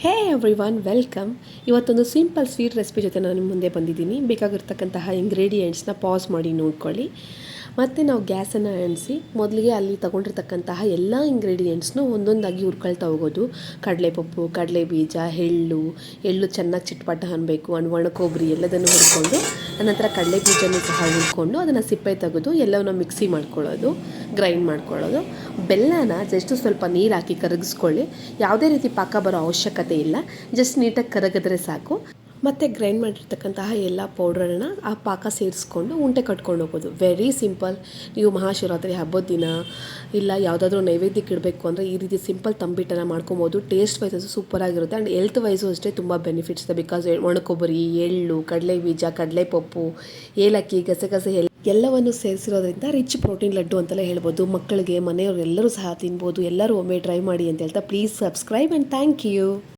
ಹೇ everyone welcome. ಇವತ್ತೊಂದು simple sweet recipe ಜೊತೆ ನಾನು ನಿಮ್ಮ ಮುಂದೆ ಬಂದಿದ್ದೀನಿ. ಬೇಕಾಗಿರ್ತಕ್ಕಂತಹ ಇಂಗ್ರೀಡಿಯೆಂಟ್ಸ್ನ ಪಾಸ್ ಮಾಡಿ ನೋಡ್ಕೊಳ್ಳಿ. ಮತ್ತು ನಾವು ಗ್ಯಾಸನ್ನು ಅಂಟಿಸಿ ಮೊದಲಿಗೆ ಅಲ್ಲಿ ತೊಗೊಂಡಿರ್ತಕ್ಕಂತಹ ಎಲ್ಲ ಇಂಗ್ರೀಡಿಯೆಂಟ್ಸ್ನು ಒಂದೊಂದಾಗಿ ಹುರ್ಕೊಳ್ತಾ ಹೋಗೋದು. ಕಡಲೆಪಪ್ಪು, ಕಡಲೆ ಬೀಜ, ಎಳ್ಳು ಚೆನ್ನಾಗಿ ಚಿಟ್ಪಟ ಅನ್ನಬೇಕು, ಒಣ ಕೊಬ್ಬರಿ ಎಲ್ಲದನ್ನು ಹುರ್ಕೊಂಡು ಅನಂತರ ಕಡಲೆ ಬೀಜನೂ ಸಹ ಹುರ್ಕೊಂಡು ಅದನ್ನು ಸಿಪ್ಪೆ ತೆಗೆದು ಎಲ್ಲವನ್ನ ಮಿಕ್ಸಿ ಮಾಡ್ಕೊಳ್ಳೋದು, ಗ್ರೈಂಡ್ ಮಾಡ್ಕೊಳ್ಳೋದು. ಬೆಲ್ಲನ ಜಸ್ಟ್ ಸ್ವಲ್ಪ ನೀರು ಹಾಕಿ ಕರಗಿಸ್ಕೊಳ್ಳಿ. ಯಾವುದೇ ರೀತಿ ಪಾಕ ಬರೋ ಅವಶ್ಯಕತೆ ಇಲ್ಲ, ಜಸ್ಟ್ ನೀಟಾಗಿ ಕರಗಿದ್ರೆ ಸಾಕು. ಮತ್ತು ಗ್ರೈಂಡ್ ಮಾಡಿರ್ತಕ್ಕಂತಹ ಎಲ್ಲ ಪೌಡ್ರನ್ನ ಆ ಪಾಕ ಸೇರಿಸ್ಕೊಂಡು ಉಂಡೆ ಕಟ್ಕೊಂಡು ಹೋಗೋದು. Very simple. ನೀವು ಮಹಾಶಿವರಾತ್ರಿ ಹಬ್ಬದ ದಿನ ಇಲ್ಲ ಯಾವುದಾದ್ರೂ ನೈವೇದ್ಯಕ್ಕೆ ಇಡಬೇಕು ಅಂದರೆ ಈ ರೀತಿ ಸಿಂಪಲ್ ತಂಬಿಟ್ಟನ್ನು ಮಾಡ್ಕೊಬೋದು. ಟೇಸ್ಟ್ ವೈಸು ಸೂಪರಾಗಿರುತ್ತೆ ಆ್ಯಂಡ್ ಹೆಲ್ತ್ ವೈಸು ಅಷ್ಟೇ ತುಂಬ ಬೆನಿಫಿಟ್ಸ್ ಇದೆ. ಬಿಕಾಸ್ ಒಣ ಕೊಬ್ಬರಿ, ಎಳ್ಳು, ಕಡಲೆ ಬೀಜ, ಕಡಲೆಪಪ್ಪು, ಏಲಕ್ಕಿ, ಗಸಗಸೆ ಎಲ್ಲವನ್ನು ಸೇರಿಸಿರೋದ್ರಿಂದ ರಿಚ್ ಪ್ರೋಟೀನ್ ಲಡ್ಡು ಅಂತಲೇ ಹೇಳ್ಬೋದು. ಮಕ್ಕಳಿಗೆ, ಮನೆಯವ್ರು ಎಲ್ಲರೂ ಸಹ ತಿನ್ಬೋದು. ಎಲ್ಲರೂ ಒಮ್ಮೆ ಟ್ರೈ ಮಾಡಿ ಅಂತ ಹೇಳ್ತಾ please subscribe and thank you.